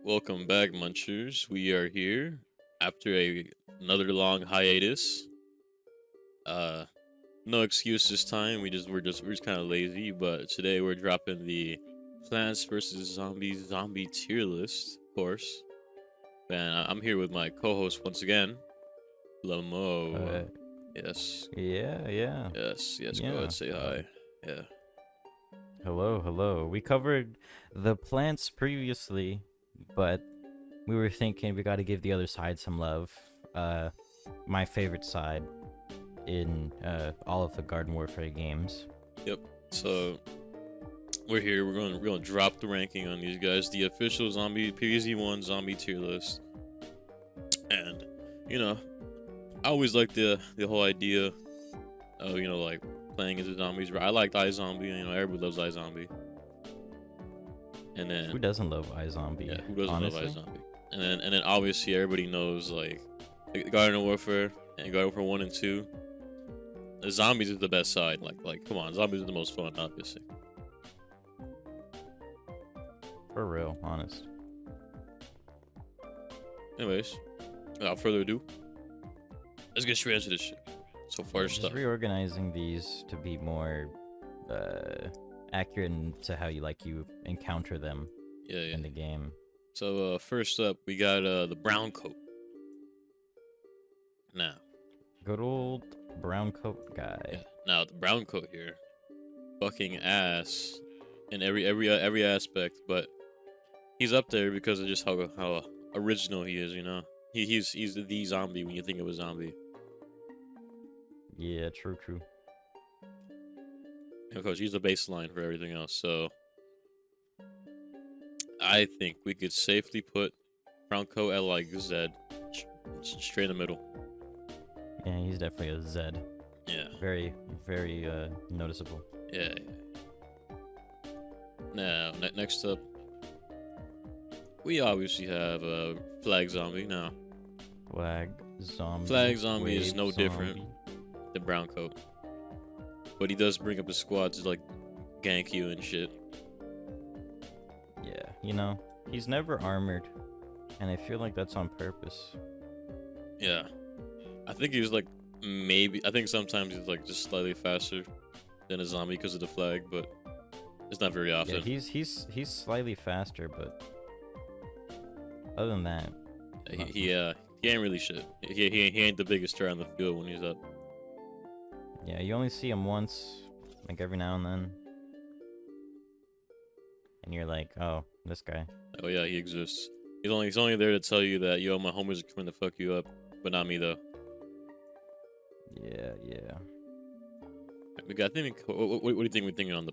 Welcome back, Munchers. We are here after another long hiatus. Uh, no excuse this time. We're just kind of lazy. But today we're dropping the Plants vs Zombies zombie tier list, of course. And I'm here with my co-host once again, Lamo. Uh, Yes, yeah. yes. Go Yeah. ahead, say hi. Yeah, Hello. We covered the plants previously, but we were thinking we got to give the other side some love. My favorite side in all of the Garden Warfare games. yep. So we're here. We're gonna drop the ranking on these guys. The official zombie PvZ1 zombie tier list. And you know, I always like the whole idea of like playing as zombies. I liked iZombie. Everybody loves iZombie. And then Who doesn't love iZombie? yeah, who doesn't honestly? love iZombie? And then obviously everybody knows like Garden Warfare and Garden Warfare 1 and 2. The zombies is the best side. Like come on, zombies are the most fun, obviously. For real, honest. Anyways, without further ado, let's get straight into this shit. So first Just up, reorganizing these to be more accurate to how you encounter them yeah. in the game. So first up, we got the brown coat. Now, Good old brown coat guy. yeah. Now the brown coat here, fucking ass in every aspect, but he's up there because of just how original he is. He's the zombie when you think of a zombie. Yeah, true. Because he's the baseline for everything else. So I think we could safely put brown coat at like Z, straight in the middle. Yeah, he's definitely a Zed. Yeah. Very noticeable. Yeah. Now, next up, we obviously have a flag zombie. Now, Flag zombie. flag zombie is wave no different zombie. than brown coat, but he does bring up his squad to like gank you and shit. Yeah, he's never armored, and I feel like that's on purpose. Yeah, I think he's like I think sometimes he's like just slightly faster than a zombie because of the flag, but it's not very often. Yeah, he's slightly faster, but other than that, He ain't really shit. He ain't the biggest threat on the field when he's up. yeah, you only see him once, like every now and then, and you're like, oh, this guy. Oh yeah, he exists. He's only there to tell you that my homies are coming to fuck you up, but not me though. Yeah. I think. What do you think we're thinking on the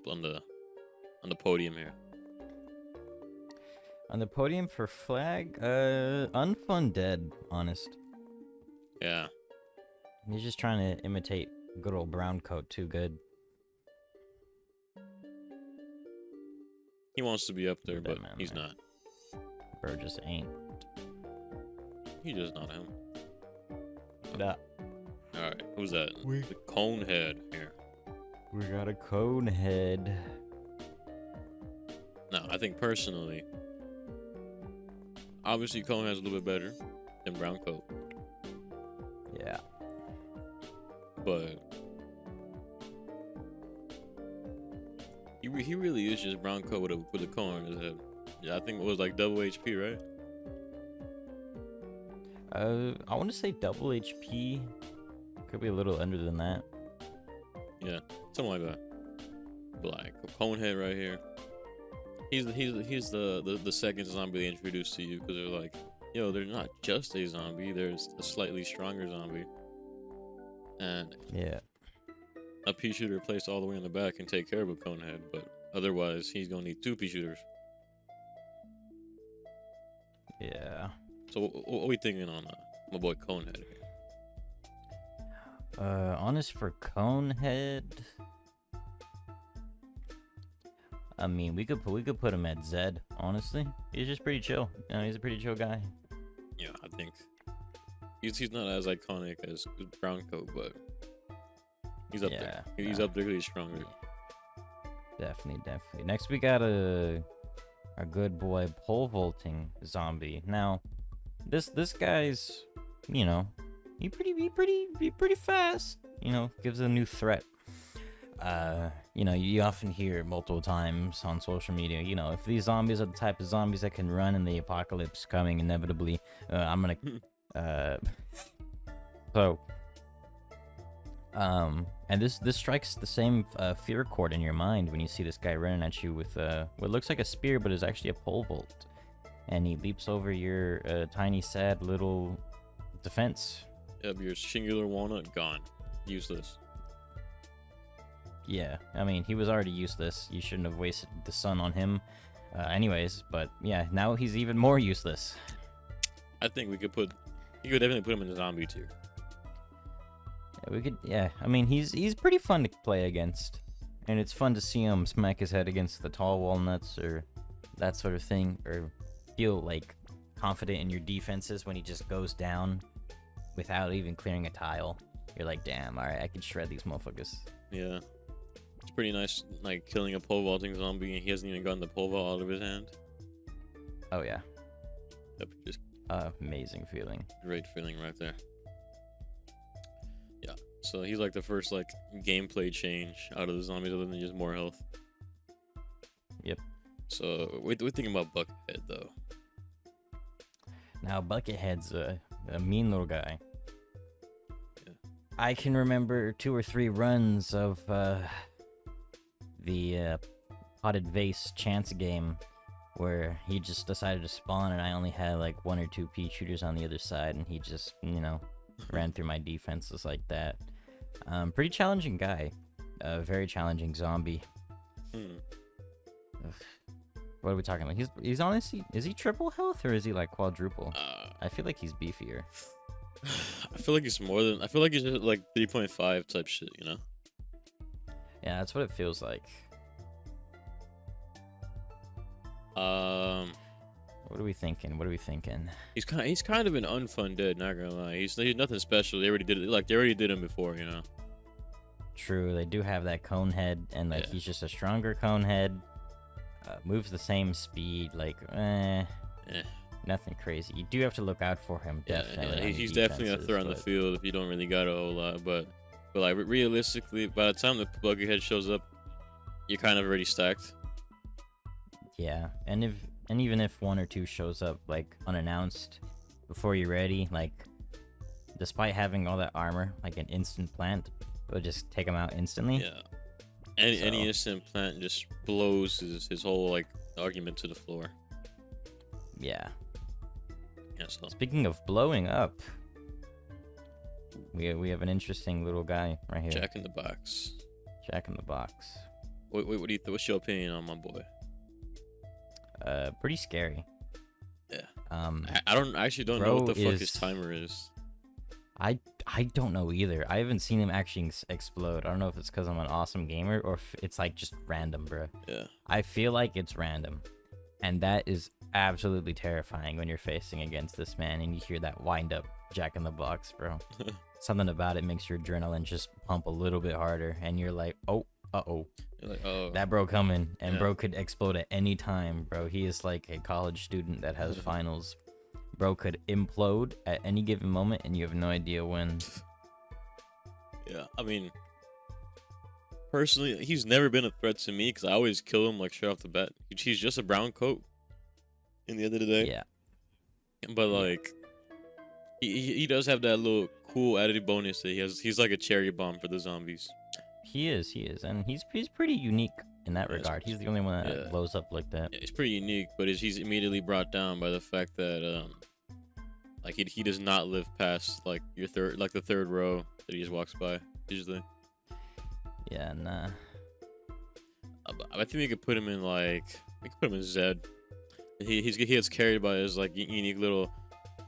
podium here? On the podium for flag, unfun dead, honest. Yeah, He's just trying to imitate good old brown coat too good. he wants to be up there, Dead but man he's there. not. Bro just ain't. He's just not him. Nah. All right, who's that? We- The Conehead here. We got a cone head. Now, I think personally, obviously Conehead's a little bit better than brown coat, Yeah. but he really is just brown coat with a cone on his head. Yeah, I think it was like double HP, right? I want to say double HP. Could be a little under than that. Yeah, something like that. Black Conehead right here. He's the second zombie they introduced to you because they're like, yo, they're not just a zombie. There's a slightly stronger zombie, and Yeah. a pea shooter placed all the way in the back can take care of a Conehead, but otherwise he's gonna need two pea shooters. Yeah. So what are we thinking on my boy Conehead here? Honest for cone head. I mean, we could put him at Zed. Honestly, he's just pretty chill. He's a pretty chill guy. Yeah, I think he's not as iconic as brown coat, but he's up there. He's up there because he's stronger. Definitely. Next, we got a a good boy pole vaulting zombie. Now, this guy's, you know, he pretty fast. You know, gives a new threat. You know, you often hear multiple times on social media, you know, if these zombies are the type of zombies that can run in the apocalypse coming inevitably, I'm gonna, so, and this strikes the same fear chord in your mind when you see this guy running at you with what looks like a spear, but is actually a pole vault, and he leaps over your tiny, sad little defense. Yep, your singular walnut gone, useless. Yeah, I mean, he was already useless. You shouldn't have wasted the sun on him. Anyways, but yeah, now he's even more useless. I think you could definitely put him in the zombie tier. Yeah, we could, yeah. I mean, he's pretty fun to play against, and it's fun to see him smack his head against the tall walnuts or that sort of thing, or feel like confident in your defenses when he just goes down without even clearing a tile. You're like, damn, all right, I can shred these motherfuckers. Yeah. It's pretty nice, like, killing a pole vaulting zombie, and he hasn't even gotten the pole vault out of his hand. Oh, yeah. Yep, just amazing feeling. great feeling right there. Yeah, so he's like the first, like, gameplay change out of the zombies other than just more health. Yep. So, we're thinking about Buckethead, though. Now, Buckethead's a mean little guy. Yeah. I can remember 2 or 3 runs of the potted vase chance game where he just decided to spawn and I only had like 1 or 2 pea shooters on the other side and he just, you know, ran through my defenses like that. Pretty challenging guy. Very challenging zombie. What are we talking about? He's honestly, is he triple health or is he like quadruple? I feel like he's beefier. I feel like he's more than, I feel like he's just like 3.5 type shit, you know? Yeah, that's what it feels like. What are we thinking? He's kind of an unfun dead, not gonna lie. He's nothing special. They already did it, like they already did him before, you know. True, they do have that cone head, and like Yeah. he's just a stronger cone head. Moves the same speed, like nothing crazy. You do have to look out for him. Definitely. Yeah, on he's your definitely a defenses, threat on the but- field if you don't really got a whole lot. But like realistically, by the time the Buckethead shows up, you're kind of already stacked. Yeah, and even if 1 or 2 shows up like unannounced before you're ready, like despite having all that armor, like an instant plant, it'll just take him out instantly. Yeah. Any So- instant plant just blows his whole like argument to the floor. Yeah. Yeah. So Speaking of blowing up, we have an interesting little guy right here. Jack in the Box. Jack in the Box. What do you what's your opinion on my boy? Pretty scary. Yeah. I actually don't know what the bro fuck his is- timer is. I don't know either. I haven't seen him actually explode. I don't know if it's because I'm an awesome gamer or if it's like just random, bro. Yeah. I feel like it's random, and that is absolutely terrifying when you're facing against this man and you hear that wind up Jack in the Box, bro. Something about it makes your adrenaline just pump a little bit harder, and you're like, oh, You're like, oh. that bro coming, and Yeah. bro could explode at any time, bro. He is like a college student that has finals. Bro could implode at any given moment, and you have no idea when. Yeah, I mean, personally, he's never been a threat to me because I always kill him like straight off the bat. He's just a brown coat. In the end of the day. Yeah, But like, he does have that little cool added bonus that he has. He's like a cherry bomb for the zombies. he is, and he's pretty unique in that Yeah, regard. He's the only one that yeah. blows up like that. Yeah, it's pretty unique, but he's immediately brought down by the fact that like he does not live past like the third row that he just walks by usually. Yeah, nah. I think we could put him in Zed. He gets carried by his like unique little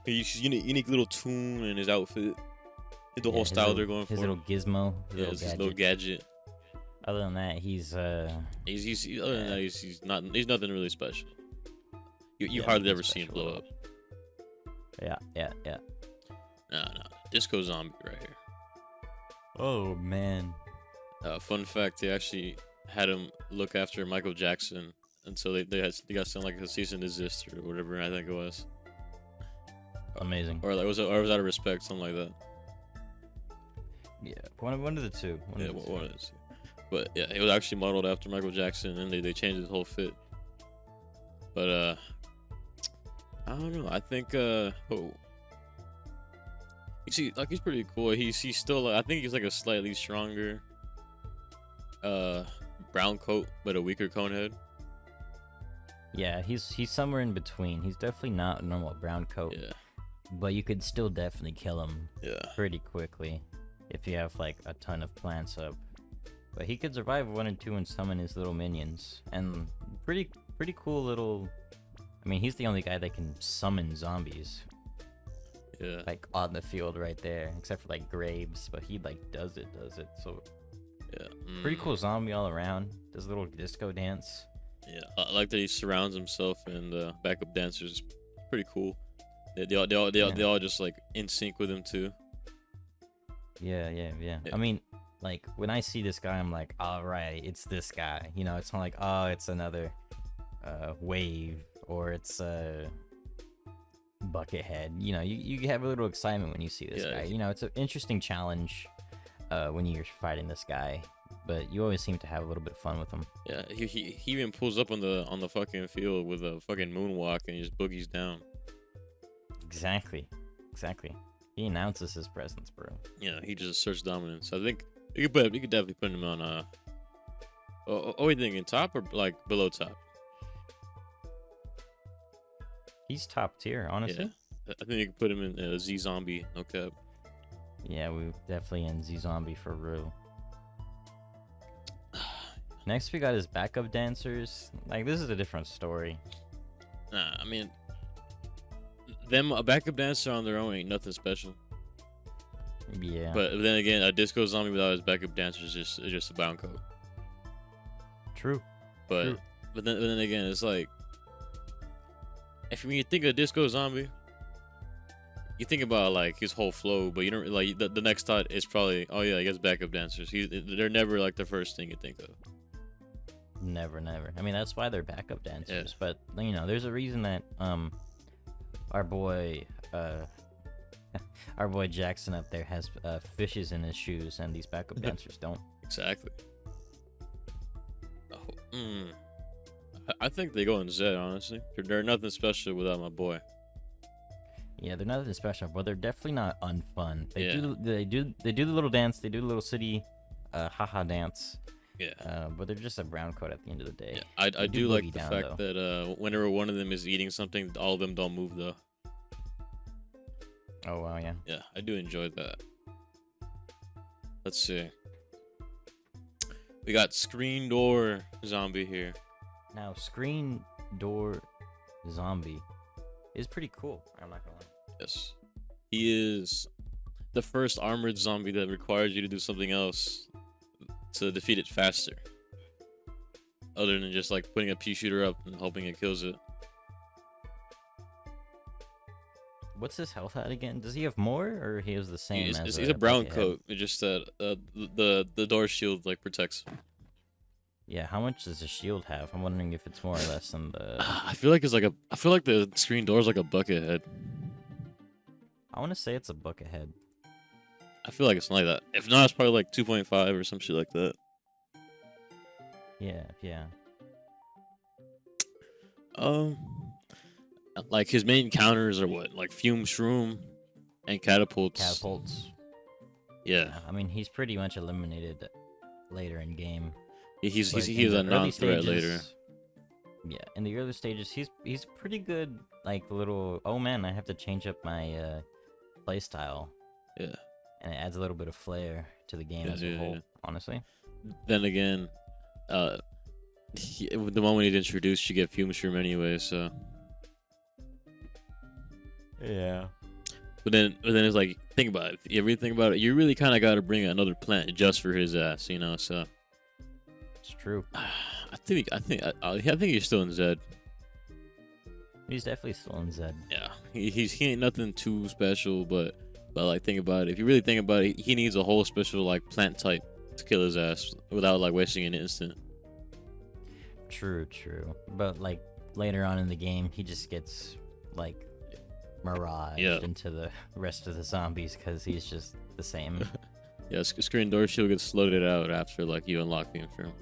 tune and his outfit, the whole his style little- they're going for. His little gizmo, his Yeah, little it's his gadget. little gadget. Other than that, he's Other than that, he's nothing really special. You Yeah, hardly nothing ever see him special blow at up. Yeah. No, Disco Zombie right here. Oh man. Fun fact: they actually had him look after Michael Jackson until they got sent like a cease and desist or whatever. I think it was. Amazing. Or like was it out of respect, something like that. Yeah, one of the two. One of the two. But yeah, it was actually modeled after Michael Jackson, and they changed his whole fit. But I don't know. I think you see, like he's pretty cool. He's still I think he's like a slightly stronger brown coat, but a weaker cone head. Yeah, he's somewhere in between. He's definitely not a normal brown coat. Yeah. But you could still definitely kill him. Yeah. Pretty quickly, if you have like a ton of plants up. But he could survive 1 and 2 and summon his little minions, and pretty cool little. I mean, he's the only guy that can summon zombies. Yeah. Like on the field right there, except for like Graves, but he like does it. So yeah. pretty cool zombie all around. Does a little disco dance. Yeah, I like that he surrounds himself and backup dancers. Pretty cool. They all just like in sync with him too. Yeah. I mean, like when I see this guy, I'm like, all right, it's this guy. You know, it's not like, oh, it's another wave or it's a Buckethead. You know, you have a little excitement when you see this guy. You know, it's an interesting challenge when you're fighting this guy, but you always seem to have a little bit of fun with him. Yeah, he even pulls up on the fucking field with a fucking moonwalk and he just boogies down. Exactly. He announces his presence, bro. Yeah, he just asserts dominance. I think you could definitely put him on what are you thinking, top or like below top? He's top tier, honestly. Yeah. I think you could put him in Z Zombie, no cap. Yeah, we definitely in Z Zombie for real. Next, we got his backup dancers. Like, this is a different story. Nah, I mean, them a backup dancer on their own ain't nothing special. Yeah. But then again, a disco zombie without his backup dancers is just a brown coat. True. But then again, it's like when you think of disco zombie, you think about like his whole flow, but you don't like the next thought is probably, oh yeah, he has backup dancers. They're never like the first thing you think of. Never. I mean, that's why they're backup dancers. Yeah. But you know, there's a reason that our boy Jackson up there has fishes in his shoes, and these backup dancers don't. Exactly. I think they go in Z, honestly. They're nothing special without my boy. Yeah, they're nothing special, but they're definitely not unfun. They do the little dance. They do the little city haha dance. Yeah. But they're just a brown coat at the end of the day. Yeah, I do like the fact that whenever one of them is eating something, all of them don't move though. Oh wow, yeah. Yeah, I do enjoy that. Let's see. We got screen door zombie here. Now, screen door zombie is pretty cool. I'm not gonna lie. Yes. He is the first armored zombie that requires you to do something else to defeat it faster. Other than just like putting a pea shooter up and hoping it kills it. What's his health at again? Does he have more, or he has the same as he's a brown coat. It's just that the door shield like protects him. Yeah, how much does the shield have? I'm wondering if it's more or less than the. I feel like the screen door is like a bucket head. I want to say it's a bucket head. I feel like it's not like that. If not, it's probably like 2.5 or some shit like that. Yeah. Like his main counters are what, like fume shroom and catapults. Yeah. I mean, he's pretty much eliminated later in game. He's a non-threat later. Yeah, in the early stages, he's pretty good. Like the little, oh man, I have to change up my play style. Yeah. And it adds a little bit of flair to the game as a whole, honestly. Then again, the moment he's introduced, you get fume shroom anyway, so. Yeah. But then it's like, think about it. If you really think about it, you really kind of got to bring another plant just for his ass, you know. So. It's true. I think he's still in Z. He's definitely still in Z. Yeah, he ain't nothing too special, but like think about it. If you really think about it, he needs a whole special like plant type to kill his ass without like wasting an instant. True, true. But like later on in the game, he just gets like miraged Yeah. into the rest of the zombies because he's just the same. Yeah, screen door shield gets loaded out after like you unlock the infirm.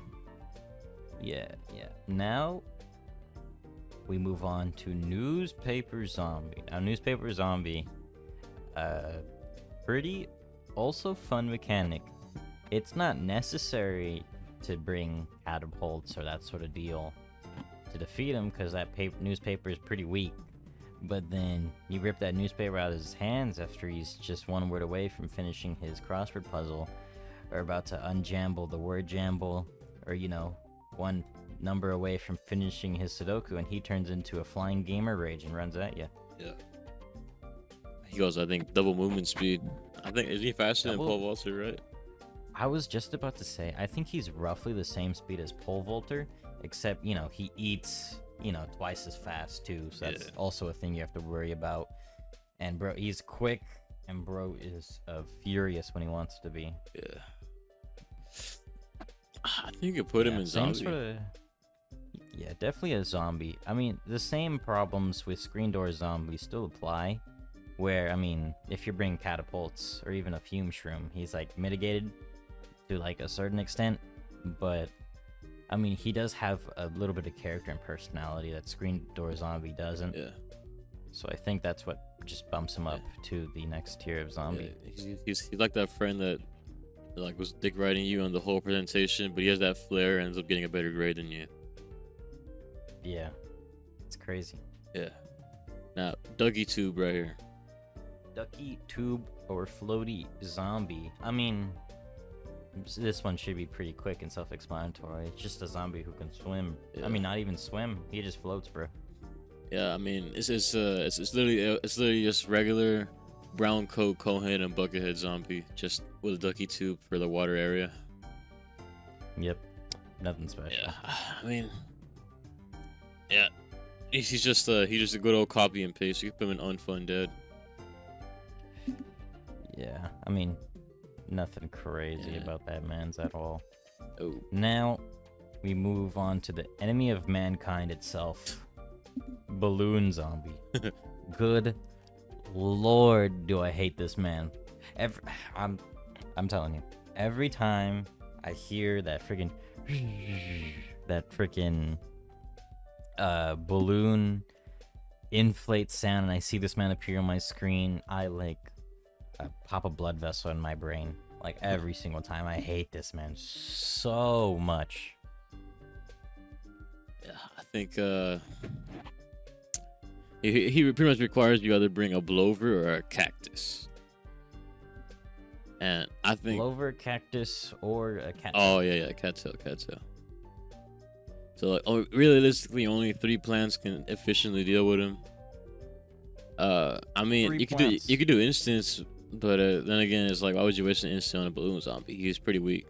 Yeah, yeah. Now we move on to newspaper zombie. Now, newspaper zombie, pretty also fun mechanic. It's not necessary to bring catapults or that sort of deal to defeat him because that newspaper is pretty weak. But then you rip that newspaper out of his hands after he's just one word away from finishing his crossword puzzle, or about to unjamble the word jamble, or one number away from finishing his Sudoku, and he turns into a flying gamer rage and runs at you. Yeah. He goes, I think, double movement speed. I think, is he faster than Pole Vaulter, right? I was just about to say, I think he's roughly the same speed as Pole Vaulter, except, he eats, twice as fast too, so that's also a thing you have to worry about. And bro, he's quick, and bro is furious when he wants to be. Yeah. I think you put him in zombie. Yeah, definitely a zombie. I mean, the same problems with screen door zombies still apply. Where, I mean, if you're bringing catapults or even a fume shroom, he's like mitigated to like a certain extent. But, I mean, he does have a little bit of character and personality that screen door zombie doesn't. Yeah. So I think that's what just bumps him up to the next tier of zombie. Yeah, he's like that friend that like was dick riding you on the whole presentation, but he has that flair and ends up getting a better grade than you. Yeah, it's crazy. Yeah. Now, Dougie Tube right here. Ducky, tube, or floaty zombie. I mean, this one should be pretty quick and self-explanatory. It's just a zombie who can swim. Yeah. I mean, not even swim. He just floats, bro. Yeah, I mean, it's literally just regular brown coat, conehead, and buckethead zombie, just with a ducky tube for the water area. Yep, nothing special. Yeah, I mean, yeah, he's just a good old copy and paste. You can put him in Unfun Dead. Yeah, I mean, nothing crazy about that man's at all. Oh. Now, we move on to the enemy of mankind itself, Balloon Zombie. Good lord, do I hate this man. I'm telling you, every time I hear that freaking balloon inflate sound and I see this man appear on my screen, I pop a blood vessel in my brain. Like every single time. I hate this man so much. Yeah, I think he pretty much requires you either bring a blover or a cactus. And I think Blover, cactus, or a cat. Oh yeah, cattail. So like, realistically, only 3 plants can efficiently deal with him. I mean, you could do instance, but then again, it's like, why would you waste an instant on a balloon zombie? He's pretty weak.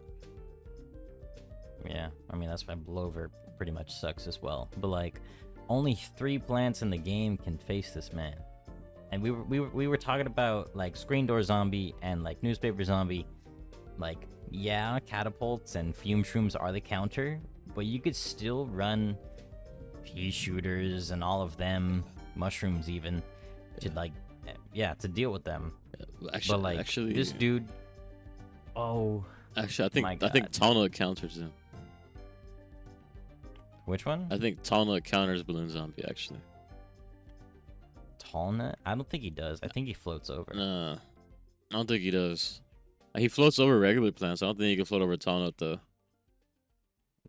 Yeah, I mean that's why Blover pretty much sucks as well. But like, only 3 plants in the game can face this man. And we were talking about like screen door zombie and like newspaper zombie. Like, yeah, catapults and fume shrooms are the counter, but you could still run pea shooters and all of them, mushrooms even, to like, to deal with them. Actually, but like this dude, actually, I think Talnut counters him. Which one? I think Talnut counters balloon zombie actually. Talnut? I don't think he does. I think he floats over. Nah, I don't think he does. He floats over regular plants. I don't think he can float over Talnut though.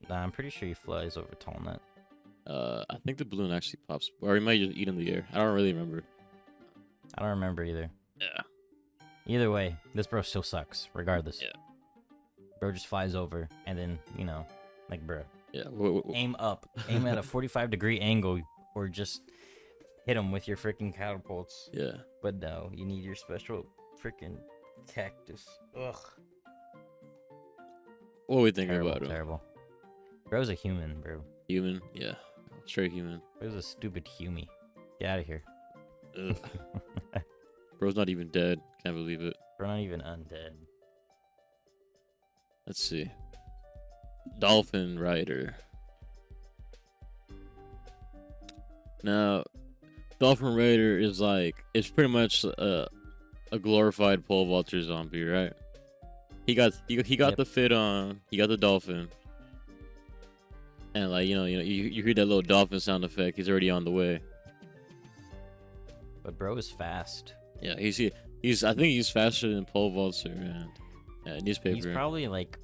Nah, I'm pretty sure he flies over Talnut. I think the balloon actually pops, or he might just eat in the air. I don't really remember. I don't remember either. Yeah. Either way, this bro still sucks, regardless. Yeah. Bro just flies over, and then, like, bro. Yeah. Aim up. Aim at a 45-degree angle, or just hit him with your freaking catapults. Yeah. But no, you need your special freaking cactus. Ugh. What are we thinking Terrible, about him? terrible. Bro's a human, bro. Human? Yeah. Straight human. Bro's a stupid humie. Get out of here. Ugh. Bro's not even dead. Can't believe it. Bro not even undead. Let's see. Dolphin Rider. Now, Dolphin Raider is like it's pretty much a glorified pole vaulter zombie, right? He got Yep. the fit on. He got the dolphin, and like you hear that little dolphin sound effect. He's already on the way. But bro is fast. Yeah, he's I think he's faster than pole vaulter and newspaper. He's probably like,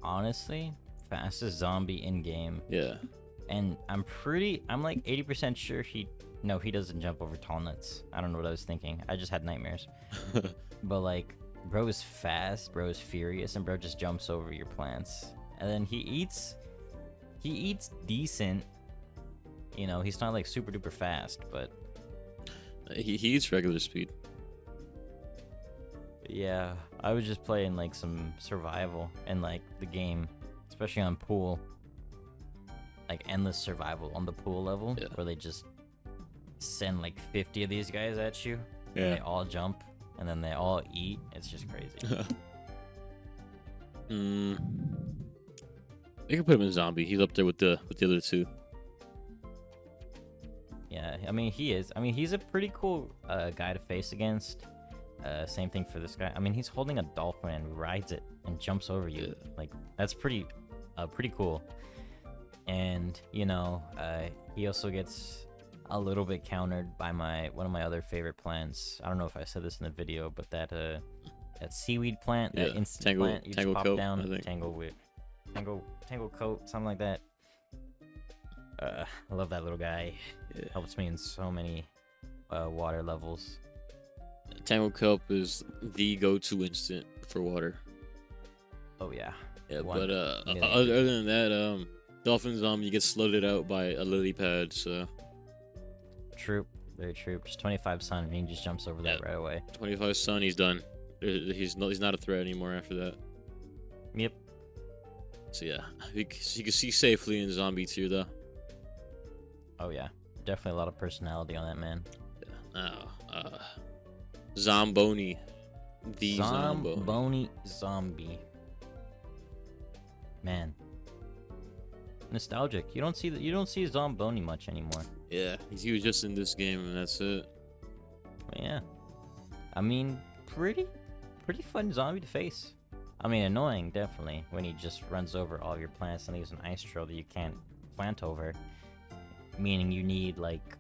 honestly, fastest zombie in game. Yeah. And I'm like 80% sure he doesn't jump over tall nuts. I don't know what I was thinking. I just had nightmares. But like, bro is fast, bro is furious, and bro just jumps over your plants. And then he eats decent. You know, he's not like super duper fast, but he eats regular speed. yeah, I was just playing like some survival and like the game, especially on pool. Like endless survival on the pool level, Yeah. where they just send like 50 of these guys at you. Yeah. And they all jump and then they all eat. It's just crazy. They can put him in zombie. He's up there with the other two. Yeah, I mean he is. I mean he's a pretty cool guy to face against. Same thing for this guy. I mean he's holding a dolphin and rides it and jumps over you. Yeah. Like that's pretty cool. And you know, he also gets a little bit countered by one of my other favorite plants. I don't know if I said this in the video, but that seaweed plant, that instant plant, you just pop coat, down, I think. tangle coat, something like that. I love that little guy. Yeah. Helps me in so many water levels. Tangle Kelp is the go-to instant for water. Oh yeah. Yeah, One- but yeah. other than that, Dolphin Zombie gets floated out by a lily pad, so True, very true. Just 25 sun, and he just jumps over that right away. 25 sun, he's done. He's not a threat anymore after that. Yep. So yeah, you can see safely in zombie tier though. Oh yeah, definitely a lot of personality on that man. Now, Zomboni, the Zomboni. Zomboni zombie. Man, nostalgic. You don't see Zomboni much anymore. Yeah, he was just in this game and that's it. But yeah, I mean, pretty fun zombie to face. I mean, annoying definitely when he just runs over all your plants and leaves an ice trail that you can't plant over. Meaning you need like,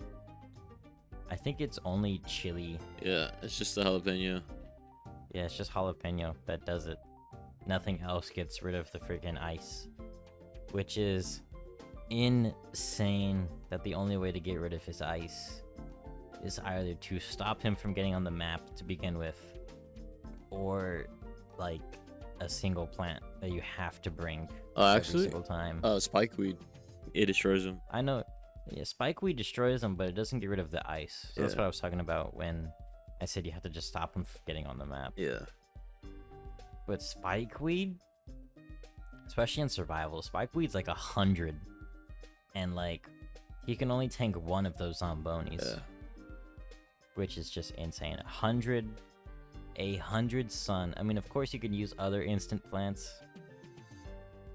I think it's only chili. Yeah, it's just the jalapeno. Yeah, it's just jalapeno that does it. Nothing else gets rid of the freaking ice. Which is insane that the only way to get rid of his ice is either to stop him from getting on the map to begin with, or like a single plant that you have to bring every Actually, single time. spikeweed, it destroys him. I know, yeah, spikeweed destroys them, but it doesn't get rid of the ice. So that's Yeah. what I was talking about when I said you have to just stop him from getting on the map. Yeah. But spikeweed, especially in survival, spikeweed's like 100, and like he can only tank one of those zombonis, Yeah. which is just insane. 100 sun. I mean, of course you could use other instant plants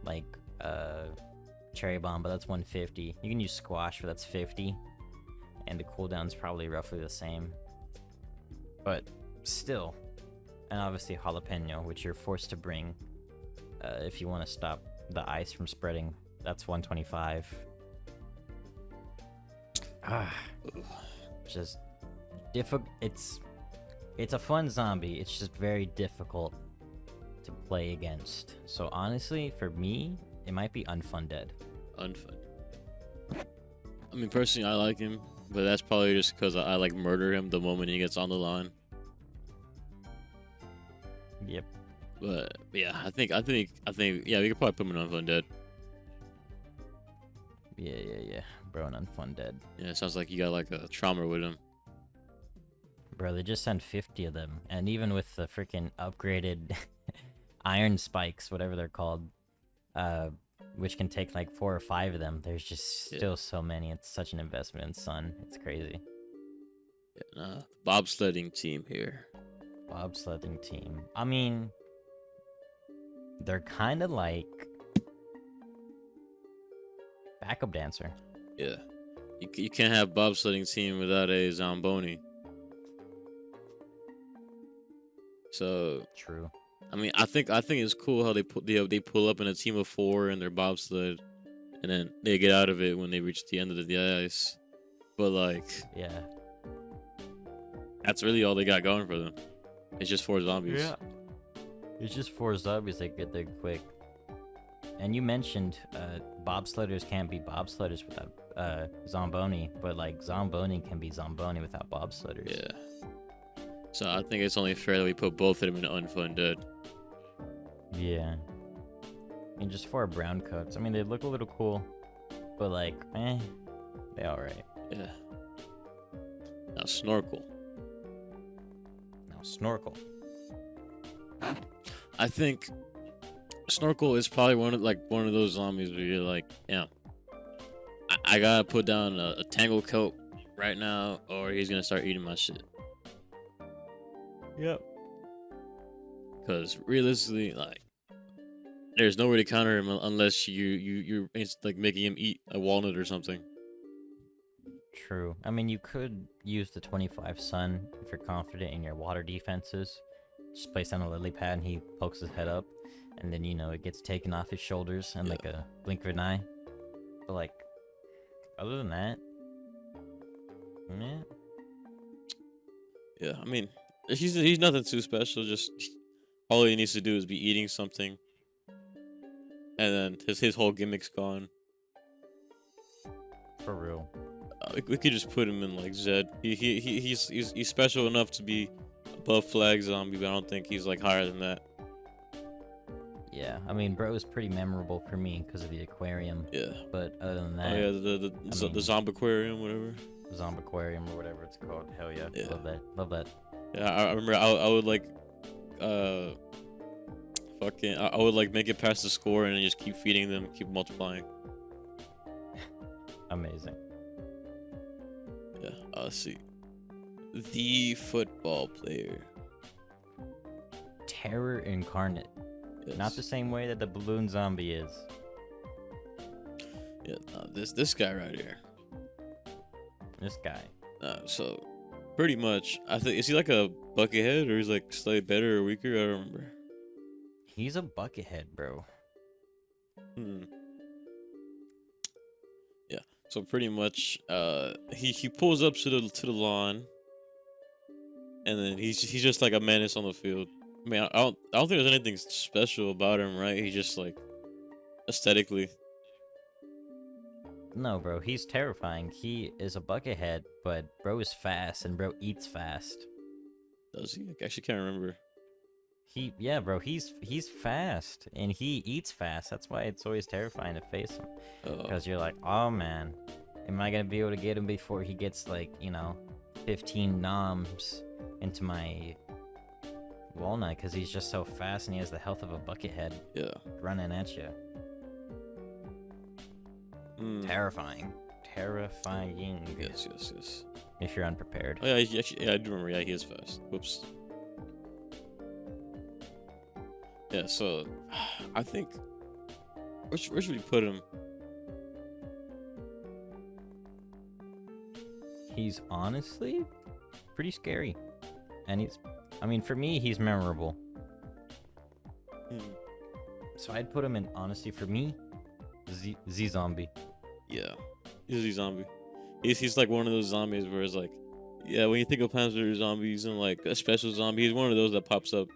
like cherry bomb, but that's 150. You can use squash, but that's 50, and the cooldown's probably roughly the same. But still, and obviously jalapeno, which you're forced to bring if you want to stop the ice from spreading. That's 125. Just difficult. It's a fun zombie. It's just very difficult to play against. So honestly, for me, it might be Unfunded. Unfun. I mean, personally, I like him, but that's probably just because I like murder him the moment he gets on the line. Yep. But yeah, I think yeah, we could probably put him in Unfunded. Yeah. Bro, an Unfunded. Yeah, it sounds like you got like a trauma with him. Bro, they just sent 50 of them. And even with the freaking upgraded iron spikes, whatever they're called, which can take like 4 or 5 of them, there's just still so many. It's such an investment in sun. It's crazy. Yeah, bobsledding team here. Bobsledding team. I mean, they're kind of like backup dancer. Yeah. You can't have bobsledding team without a Zamboni. So True. I mean, I think it's cool how they pull up in a team of 4 in their bobsled, and then they get out of it when they reach the end of the ice. But like, Yeah. that's really all they got going for them. It's just 4 zombies. Yeah. It's just 4 zombies that get there quick. And you mentioned bobsledders can't be bobsledders without Zamboni, but like Zamboni can be Zamboni without bobsledders. Yeah. So I think it's only fair that we put both of them in Unfun Dead. Yeah. And just 4 brown coats. I mean, they look a little cool, but like, they alright. Yeah. Now Snorkel. Now Snorkel. I think Snorkel is probably one of those zombies where you're like, yeah, I gotta put down a tangle coat right now, or he's gonna start eating my shit. Yep. Because realistically, like, there's nowhere to counter him unless you're like making him eat a walnut or something. True. I mean, you could use the 25 Sun if you're confident in your water defenses. Just place down a lily pad and he pokes his head up, and then it gets taken off his shoulders in like a blink of an eye. But like, other than that, Yeah, I mean, he's nothing too special. Just all he needs to do is be eating something, and then his whole gimmick's gone. for real. We could just put him in like Zed. He's special enough to be above Flag Zombie, but I don't think he's like higher than that. Yeah, I mean, bro is pretty memorable for me because of the aquarium. Yeah. But other than that, Oh yeah, the Zombie Aquarium, whatever. Zombie Aquarium or whatever it's called. Hell yeah. Yeah. Love that. Yeah, I remember I would like, I would like make it past the score and then just keep feeding them, keep multiplying. Amazing. Yeah. Let's see. The football player. Terror incarnate. Yes. Not the same way that the balloon zombie is. Yeah. This guy right here. This guy. So pretty much, I think, is he like a buckethead or he's like slightly better or weaker? I don't remember. He's a buckethead, bro. Yeah. So pretty much, he pulls up to the lawn, and then he's just like a menace on the field. I mean, I don't think there's anything special about him, right? He's just like aesthetically. No, bro, he's terrifying. He is a buckethead, but bro is fast and bro eats fast. Does he? I actually can't remember. Yeah, bro, he's fast and he eats fast. That's why it's always terrifying to face him. Because you're like, oh man, am I gonna be able to get him before he gets like 15 noms into my walnut? Because he's just so fast and he has the health of a buckethead. Yeah. Running at you. Terrifying. Yes. If you're unprepared. Oh yeah, I do remember. Yeah, he is fast. Whoops. Yeah, so I think where should we put him? He's honestly pretty scary, and for me, he's memorable. So I'd put him in honesty for me, Z Zombie. Yeah, he's a Z Zombie. He's like one of those zombies where it's like, yeah, when you think of Plants vs Zombies and like a special zombie, he's one of those that pops up.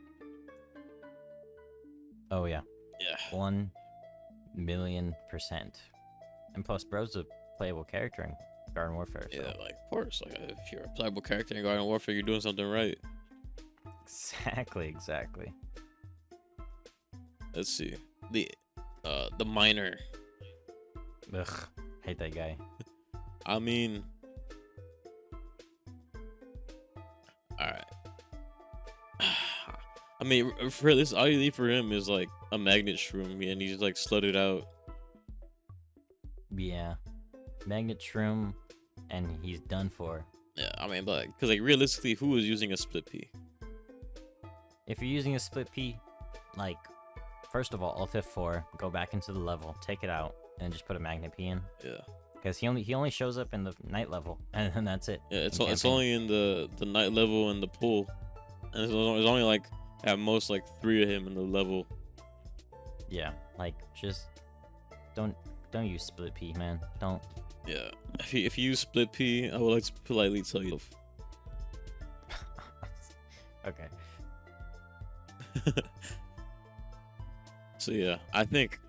Oh yeah. Yeah. 1,000,000%. And plus, bro's a playable character in Garden Warfare. So. Yeah, like of course, like if you're a playable character in Garden Warfare, you're doing something right. Exactly. Let's see, the miner. Ugh, hate that guy. I mean, all right. I mean, for this, all you need for him is like a magnet shroom, and he's like slutted out. Yeah, magnet shroom, and he's done for. Yeah, I mean, but because like realistically, who is using a split P? If you're using a split P, like, first of all, Alt F4, go back into the level, take it out, and just put a magnet P in. Yeah. because he only shows up in the night level, and then that's it. Yeah, in it's campaign. only in the night level and the pool, and there's only like at most like 3 of him in the level. Yeah, like just don't use split P, man. Don't. Yeah, if you use split P, I would like to politely tell you. Okay. So yeah, I think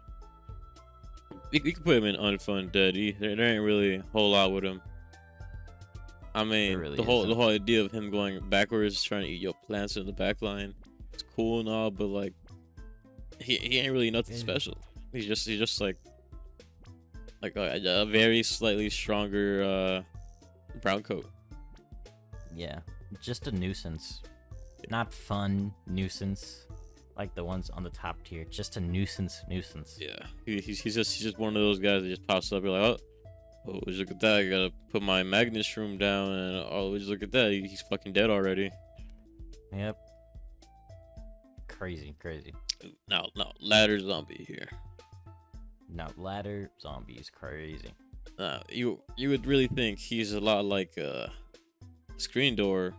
we could put him in unfun dead. There ain't really a whole lot with him. I mean, really the whole idea of him going backwards, trying to eat your plants in the back line, it's cool and all, but like he ain't really nothing special. He's just like a very slightly stronger brown coat. Yeah, just a nuisance. Not fun nuisance like the ones on the top tier. Just a nuisance. Yeah, he's just one of those guys that just pops up. You're like, oh, would you look at that? I gotta put my Magnus room down, and oh, would you look at that? He's fucking dead already. Yep. Crazy. Now, ladder zombie here. Now, ladder zombies, crazy. You would really think he's a lot like Screen Door,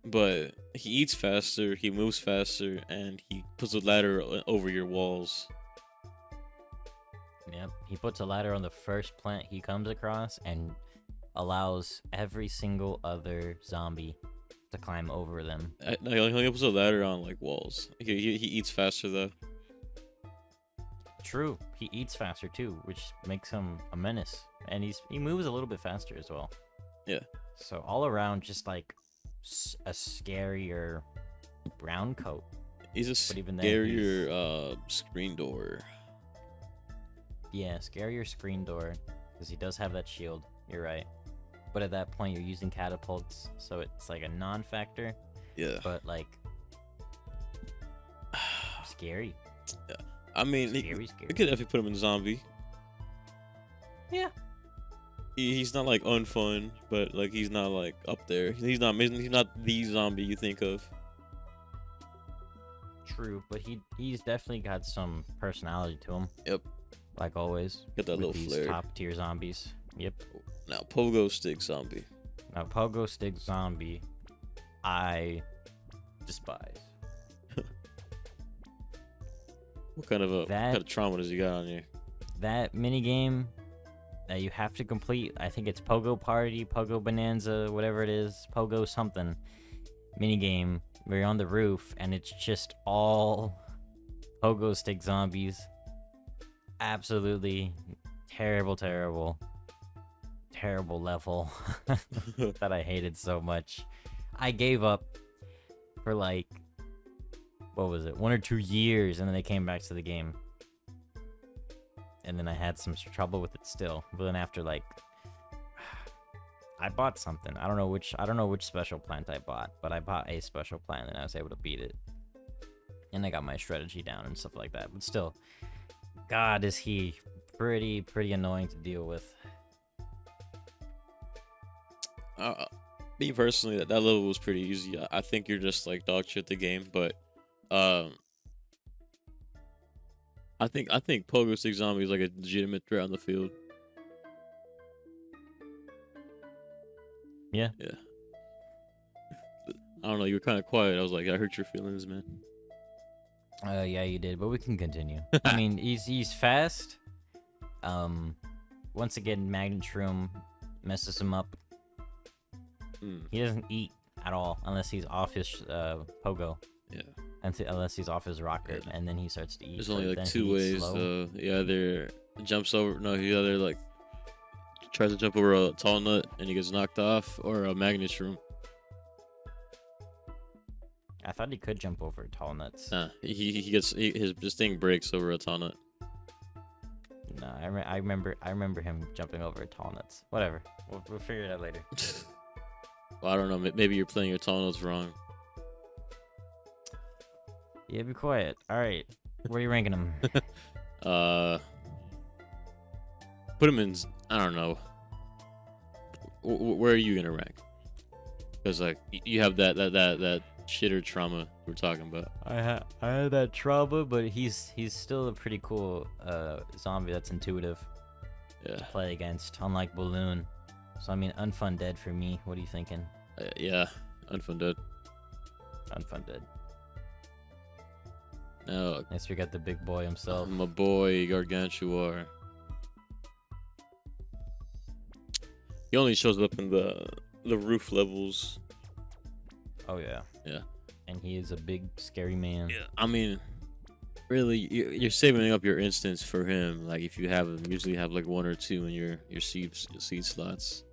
but he eats faster, he moves faster, and he puts a ladder over your walls. Yep. He puts a ladder on the first plant he comes across and allows every single other zombie to climb over them. No, he only puts a ladder on like walls. He eats faster though. True. He eats faster too, which makes him a menace, and he moves a little bit faster as well. Yeah. So all around, just like a scarier brown coat. He's a But even then, scarier Screen Door. Yeah, scarier Screen Door, because he does have that shield. You're right. But at that point, you're using catapults, so it's like a non-factor. Yeah. But like, scary. Yeah. I mean, Scary. we could definitely put him in zombie. Yeah. He's not like unfun, but like he's not like up there. He's not the zombie you think of. True, but he's definitely got some personality to him. Yep. Like always. Got that with little these flair. top tier zombies. Yep. Now pogo stick zombie. Now pogo stick zombie, I despise. What kind of trauma does he got on you? That minigame that you have to complete, I think it's Pogo Party, Pogo Bonanza, whatever it is, Pogo something minigame where you're on the roof and it's just all pogo stick zombies. Absolutely terrible level that I hated so much. I gave up for like, what was it, 1 or 2 years, and then they came back to the game. And then I had some trouble with it still. But then after like, I bought something. I don't know which special plant I bought, but I bought a special plant and I was able to beat it. And I got my strategy down and stuff like that. But still, God, is he pretty annoying to deal with. Me personally, that level was pretty easy. I think you're just like dog shit the game, but I think Pogo Stick Zombie is like a legitimate threat on the field. Yeah. Yeah. I don't know. You were kind of quiet. I was like, I hurt your feelings, man. Yeah, you did, but we can continue. I mean, he's fast. Once again, Magnet Shroom messes him up. He doesn't eat at all unless he's off his pogo. Yeah. Unless he's off his rocket, and then he starts to eat. There's only like 2 ways. He either jumps over. No, he either like tries to jump over a tall nut and he gets knocked off, or a Magnet Shroom. I thought he could jump over tall nuts. Nah, his thing breaks over a tall nut. No, I remember him jumping over tall nuts. Whatever, we'll figure it out later. Well, I don't know. Maybe you're playing your tall notes wrong. Yeah, be quiet. All right, where are you ranking him? Put him in. I don't know. Where are you gonna rank? Because like you have that shitter trauma we're talking about. I had that trauma, but he's still a pretty cool zombie that's intuitive. Yeah. to play against, unlike Balloon. So I mean, unfunded for me. What are you thinking? Yeah, unfunded. Unfunded. Now, Next we got the big boy himself. my boy Gargantuar. He only shows up in the roof levels. Oh yeah. Yeah. And he is a big, scary man. Yeah. I mean, really, you're saving up your instance for him. Like if you have him, usually have like 1 or 2 in your seed slots.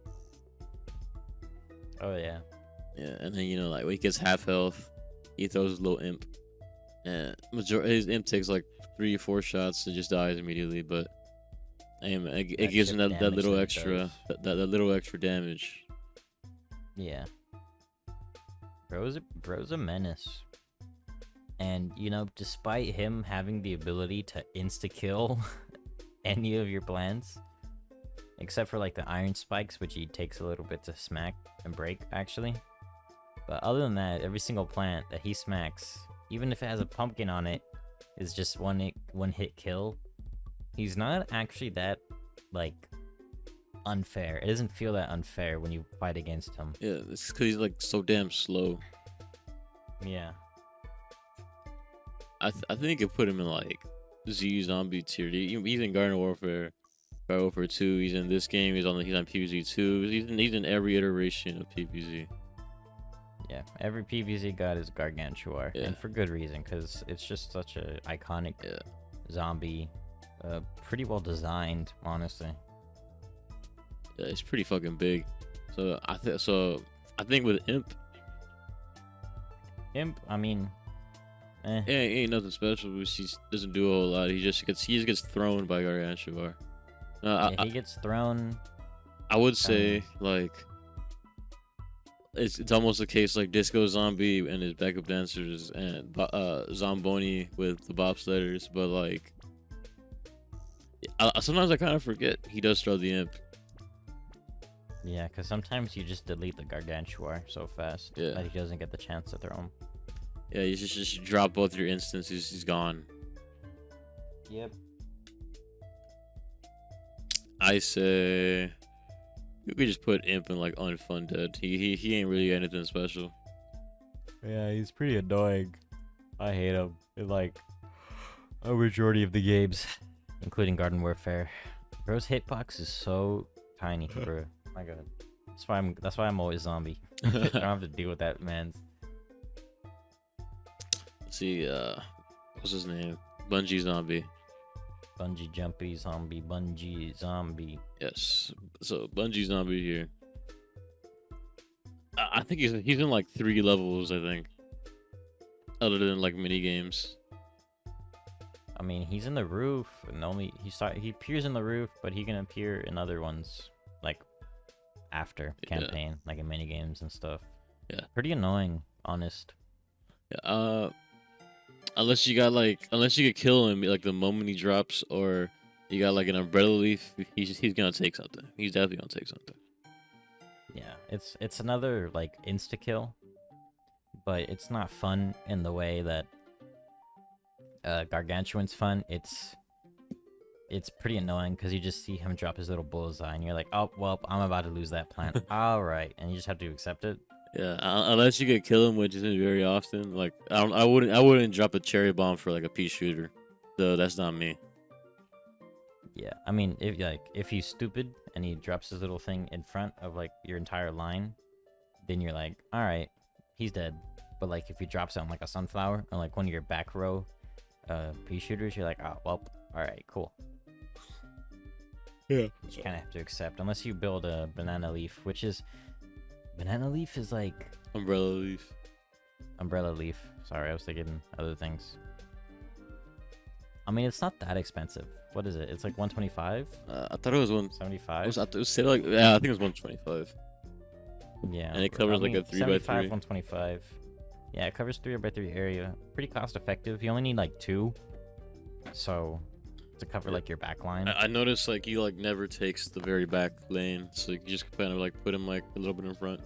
Oh yeah. Yeah, and then like when he gets half health, he throws a little imp, and his imp takes like 3 or 4 shots and just dies immediately. But it gives him that little extra that little extra damage. Yeah. Bro's a menace. And despite him having the ability to insta kill any of your plants, except for like the iron spikes, which he takes a little bit to smack and break actually. But other than that, every single plant that he smacks, even if it has a pumpkin on it, is just one hit kill. He's not actually that like unfair. It doesn't feel that unfair when you fight against him. Yeah, it's because he's like so damn slow. Yeah. I think you could put him in like Z zombie tier. He's in Garden Warfare 2. He's in this game. He's on PvZ 2. He's in every iteration of PvZ. Yeah, every PvZ god is Gargantuar, Yeah. and for good reason, because it's just such a iconic zombie, pretty well designed, honestly. Yeah, it's pretty fucking big. So I think with Imp, I mean, ain't nothing special. He doesn't do a whole lot. He just gets thrown by Gargantuar. he gets thrown. I would say like it's almost a case like Disco Zombie and his backup dancers and Zomboni with the bobsledders, but like sometimes I kind of forget he does throw the imp. Yeah, because sometimes you just delete the Gargantuar so fast that he doesn't get the chance to throw him. Yeah, you just drop both your instances. He's gone. Yep. I say you could just put imp in like unfunded. He ain't really anything special. Yeah, he's pretty annoying. I hate him in like a majority of the games, including Garden Warfare. Bro's hitbox is so tiny, bro. My god. That's why I'm always zombie. I don't have to deal with that, man. Let's see, what's his name? Bungee Zombie. Bungee Jumpy Zombie, Bungee Zombie. Yes. So Bungee Zombie here. I think he's in like 3 levels, I think. Other than like mini games. I mean, he's in the roof, and he appears in the roof, but he can appear in other ones, like after campaign, like in mini games and stuff. Yeah. Pretty annoying, honest. Yeah, unless you could kill him like the moment he drops, or you got like an umbrella leaf, he's gonna take something. He's definitely gonna take something. Yeah, it's another like insta kill, but it's not fun in the way that Gargantuan's fun. It's pretty annoying because you just see him drop his little bullseye, and you're like, oh well, I'm about to lose that plant. All right, and you just have to accept it. Yeah, unless you could kill him, which isn't very often. Like I wouldn't drop a cherry bomb for like a pea shooter, though. That's not me. Yeah, I mean, if he's stupid and he drops his little thing in front of like your entire line, then you're like, all right, he's dead. But like if he drops it on like a sunflower or like one of your back row pea shooters, you're like, oh well, all right, cool. Yeah, you kind of have to accept, unless you build a banana leaf, banana leaf is like umbrella leaf. Umbrella leaf. Sorry, I was thinking other things. I mean, it's not that expensive. What is it? It's like 125. I thought it was 175. I think it was 125. Yeah, and it covers like a 3x3. 125. Yeah, it covers 3x3 area. Pretty cost effective. You only need like 2, so to cover like your back line. I noticed like he like never takes the very back lane, so you can just kind of like put him like a little bit in front.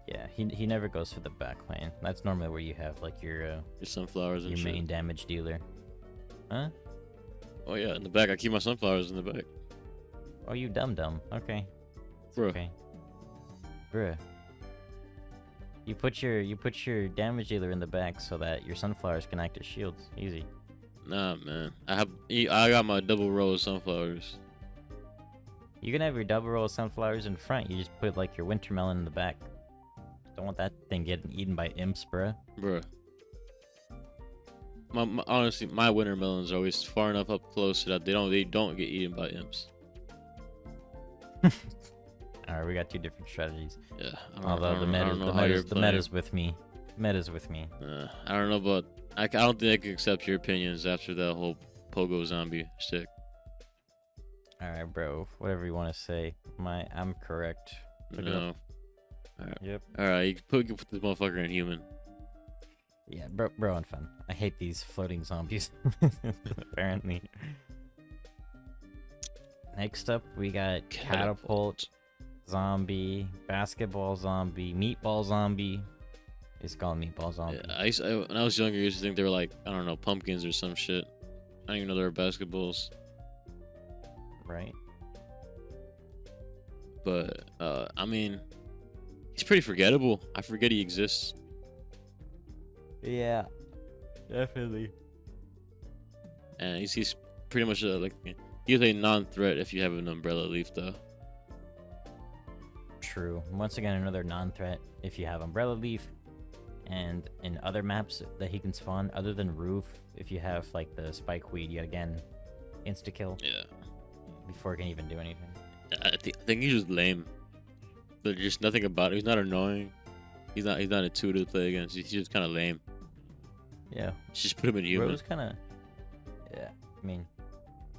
Yeah, he never goes for the back lane. That's normally where you have like your sunflowers and your shit. main damage dealer. Huh? Oh yeah, in the back. I keep my sunflowers in the back. Oh, you dumb. Okay. Bro. Okay. Bruh. You put your damage dealer in the back so that your sunflowers can act as shields. Easy. Nah, man. I got my double row of sunflowers. You can have your double row of sunflowers in front. You just put like your winter melon in the back. Don't want that thing getting eaten by imps, bruh. Bruh. Honestly, my winter melons are always far enough up close so that they don't get eaten by imps. Alright, we got two different strategies. Yeah. Although the meta's with me. Meta's with me. I don't know about. I don't think I can accept your opinions after that whole pogo zombie shtick. Alright, bro. Whatever you want to say. I'm correct. Look it No. up. Alright. Yep. Alright, you can put this motherfucker in human. Yeah, bro, and fun. I hate these floating zombies. Apparently. Next up, we got catapult zombie, basketball zombie, meatball zombie. It's called meatball zombie. Yeah, when I was younger, I used to think they were like, I don't know, pumpkins or some shit. I don't even know they were basketballs. Right. But I mean, he's pretty forgettable. I forget he exists. Yeah, definitely. And he's pretty much he's a non-threat if you have an umbrella leaf though. True. Once again, another non-threat if you have umbrella leaf, and in other maps that he can spawn, other than roof, if you have like the spike weed, yet again, insta kill. Yeah. Before it can even do anything. I think he's just lame. There's just nothing about it. He's not annoying. He's not a tutor to play against. He's just kind of lame. Yeah. Just put him in human. Bro's kind of. Yeah. I mean,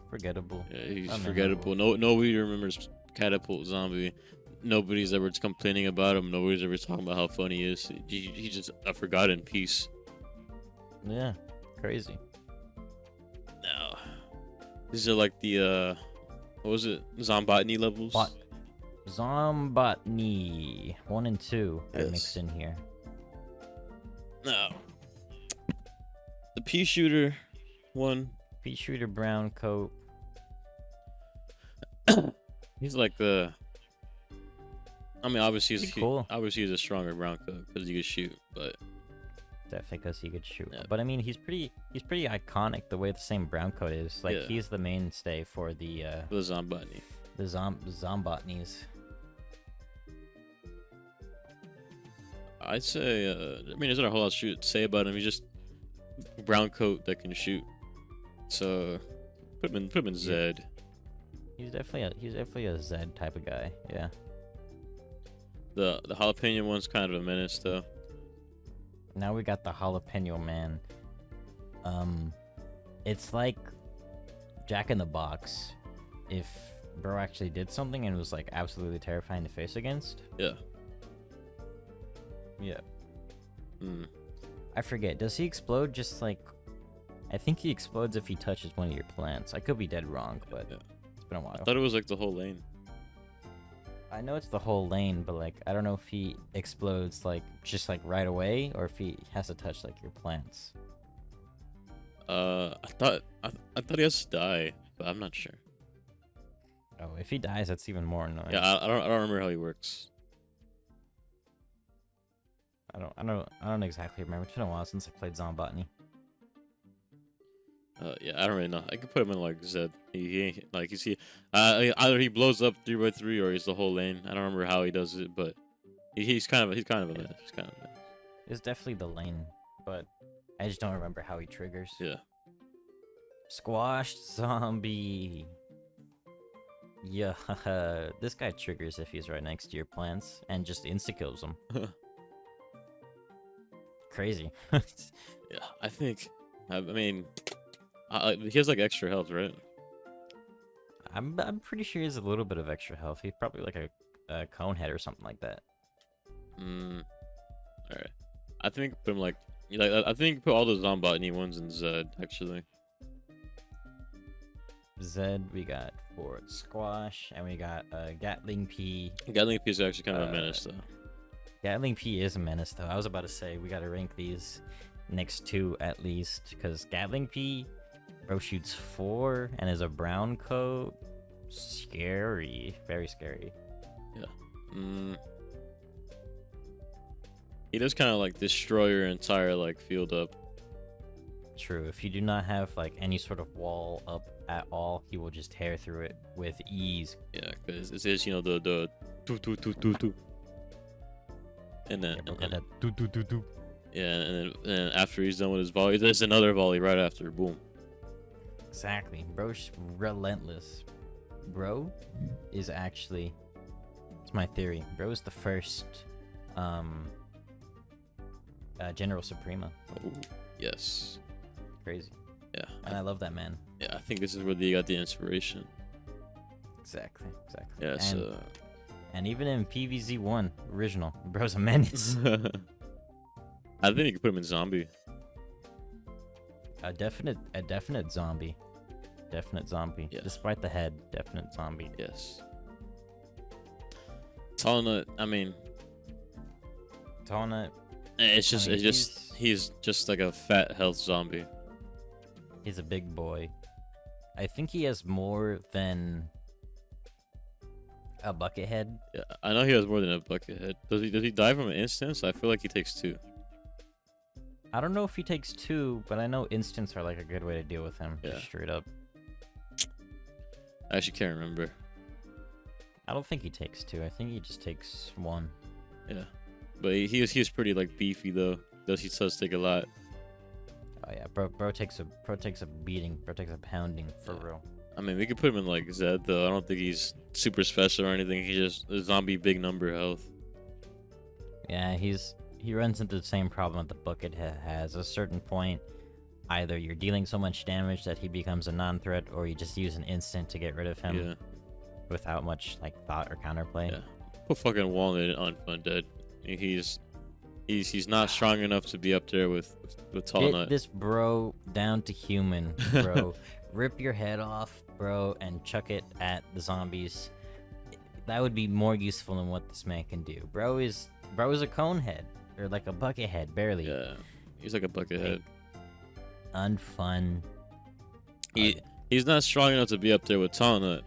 forgettable. Yeah, he's forgettable. Nobody remembers catapult zombie. Nobody's ever complaining about him. Nobody's ever talking about how funny he is. He's just a forgotten piece. Yeah. Crazy. No. These are like the what was it? Zombotany levels? Zombotany 1 and 2 are Yes. mixed in here. No. The pea shooter one. Pea shooter brown coat. He's like the. I mean, obviously Pretty cool. Obviously, he's a stronger brown coat because he can shoot. But Definitely because he could shoot. Yeah. But I mean, he's pretty iconic the way the same brown coat is. Like Yeah. he's the mainstay for the Zombotany. zombotnies. I'd say. I mean, there's not a whole lot to say about him. He's just brown coat that can shoot. So put him in Zed. He's definitely a Zed type of guy. Yeah. The jalapeno one's kind of a menace though. Now we got the jalapeno man. It's like Jack in the Box if bro actually did something and was like absolutely terrifying to face against. Yeah. Yeah. Hmm. I forget. Does he explode just like? I think he explodes if he touches one of your plants. I could be dead wrong, but Yeah. it's been a while. I thought it was like the whole lane. I know it's the whole lane, but like I don't know if he explodes like just like right away or if he has to touch like your plants. I thought he has to die, but I'm not sure. Oh, if he dies, that's even more annoying. Yeah, I don't remember how he works. I don't exactly remember. It's been a while since I played Zombotany. Yeah, I don't really know. I could put him in like Zed. He ain't like you see, either he blows up 3x3 or he's the whole lane. I don't remember how he does it, but he's kind of a menace. He's kind of a menace. It's definitely the lane, but I just don't remember how he triggers. Yeah. Squashed zombie. Yeah, this guy triggers if he's right next to your plants and just insta kills them. Crazy. Yeah, I think. I mean, he has like extra health, right? I'm pretty sure he has a little bit of extra health. He's probably like a cone head or something like that. All right. I think put him like I think put all the Zombotany ones in Zed actually. Zed, we got Fort Squash, and we got Gatling P. Gatling P is actually kind of a menace though. Gatling P is a menace though. I was about to say we gotta rank these next two at least, because Gatling P Bro shoots 4 and is a brown coat. Scary. Very scary. Yeah. He does kind of like destroy your entire like field up. True. If you do not have like any sort of wall up at all, he will just tear through it with ease. Yeah, because it is, the do. And then, yeah, and then after he's done with his volley, there's another volley right after. Boom. Exactly. Bro's relentless. Bro is actually, it's my theory, Bro is the first General Suprema. Oh, yes. Crazy. Yeah. And I love that man. Yeah, I think this is where they got the inspiration. Exactly. Yeah, and even in PvZ 1 original, Bro's a menace. I think you could put him in zombie. A definite zombie. Yeah. Despite the head, definite zombie. Yes. Talnut, Talnut, he's just like a fat health zombie. he's a big boy. I think he has more than a bucket head. Yeah, I know he has more than a bucket head. Does he die from an instance? I feel like he takes 2. I don't know if he takes 2, but I know instants are like a good way to deal with him. Yeah. Just straight up. I actually can't remember. I don't think he takes 2. I think he just takes 1. Yeah, but he's pretty like beefy though. He does take a lot. Oh yeah, bro takes a beating. Bro takes a pounding for real. We could put him in like Zed though. I don't think he's super special or anything. He's just a zombie big number health. Yeah, he runs into the same problem that the bucket has. At a certain point, either you're dealing so much damage that he becomes a non-threat, or you just use an instant to get rid of him. Yeah. Without much like thought or counterplay. Yeah. Put fucking Walnut on Undead. He's not strong enough to be up there with Tall Nut. Get this bro down to human, bro. Rip your head off, bro, and chuck it at the zombies. That would be more useful than what this man can do. Bro is a cone head, or like a bucket head, barely. Yeah, he's like a bucket head. Unfun. He's not strong enough to be up there with Tall Nut.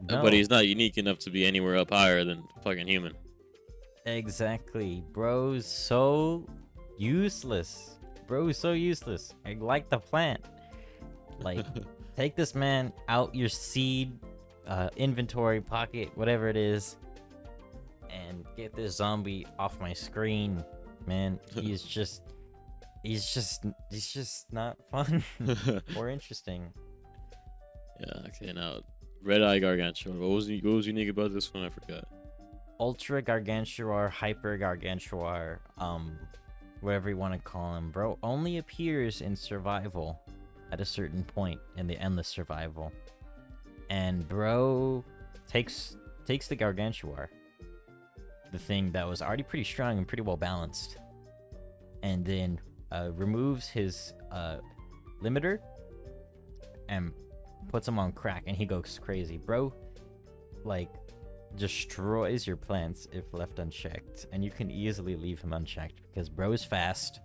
No. But he's not unique enough to be anywhere up higher than fucking human. Exactly. Bro's so useless. I like the plant. Like, take this man out your seed, inventory, pocket, whatever it is, and get this zombie off my screen. Man, he's just not fun or interesting. Yeah, okay, now Red Eye Gargantuan. What was unique about this one? I forgot. Ultra Gargantuar, Hyper Gargantuar, whatever you want to call him, bro, only appears in survival at a certain point in the endless survival. And bro takes the Gargantuar, the thing that was already pretty strong and pretty well balanced, and then removes his limiter and puts him on crack, and he goes crazy. Bro, like, destroys your plants if left unchecked, and you can easily leave him unchecked because bro is fast.